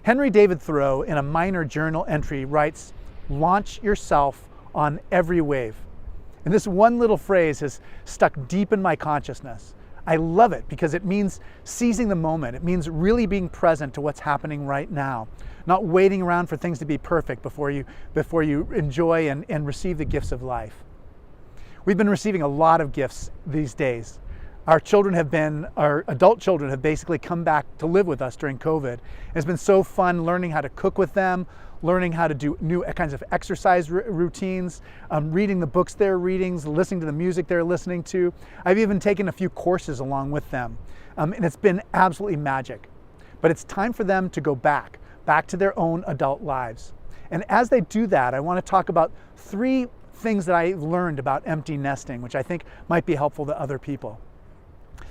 Henry David Thoreau, in a minor journal entry, writes, "Launch yourself on every wave." And this one little phrase has stuck deep in my consciousness. I love it because it means seizing the moment. It means really being present to what's happening right now, not waiting around for things to be perfect before you enjoy and receive the gifts of life. We've been receiving a lot of gifts these days. Our adult children have basically come back to live with us during COVID. It's been so fun learning how to cook with them, learning how to do new kinds of exercise routines, reading the books they're reading, listening to the music they're listening to. I've even taken a few courses along with them, and it's been absolutely magic. But it's time for them to go back to their own adult lives. And as they do that, I want to talk about 3 things that I learned about empty nesting, which I think might be helpful to other people.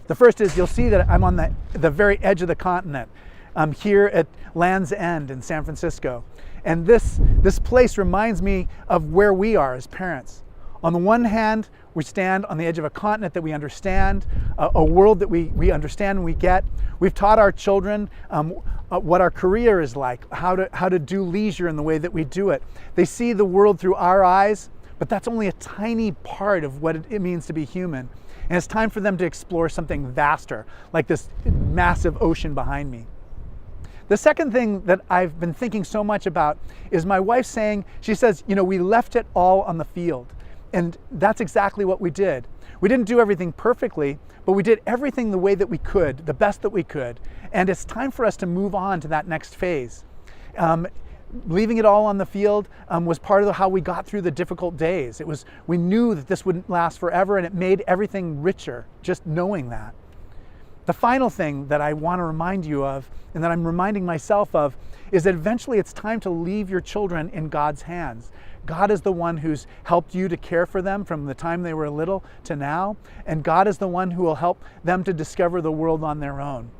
The first is, you'll see that I'm on the very edge of the continent. I'm here at Land's End in San Francisco. And this place reminds me of where we are as parents. On the one hand, we stand on the edge of a continent that we understand, a world that we understand and we get. We've taught our children what our career is like, how to do leisure in the way that we do it. They see the world through our eyes, but that's only a tiny part of what it means to be human. And it's time for them to explore something vaster, like this massive ocean behind me. The second thing that I've been thinking so much about is my wife saying, she says, we left it all on the field. And that's exactly what we did. We didn't do everything perfectly, but we did everything the way that we could, the best that we could. And it's time for us to move on to that next phase. Leaving it all on the field was part of how we got through the difficult days. We knew that this wouldn't last forever, and it made everything richer, just knowing that. The final thing that I want to remind you of, and that I'm reminding myself of, is that eventually it's time to leave your children in God's hands. God is the one who's helped you to care for them from the time they were little to now, and God is the one who will help them to discover the world on their own.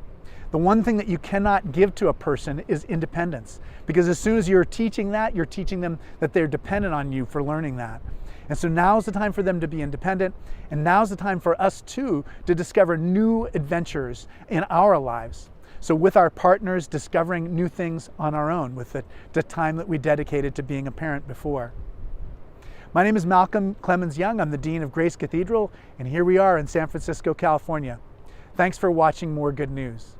The one thing that you cannot give to a person is independence, because as soon as you're teaching that, you're teaching them that they're dependent on you for learning that. And so now's the time for them to be independent, and now's the time for us too to discover new adventures in our lives. So with our partners, discovering new things on our own with the time that we dedicated to being a parent before. My name is Malcolm Clemens Young. I'm the Dean of Grace Cathedral, and here we are in San Francisco, California. Thanks for watching More Good News.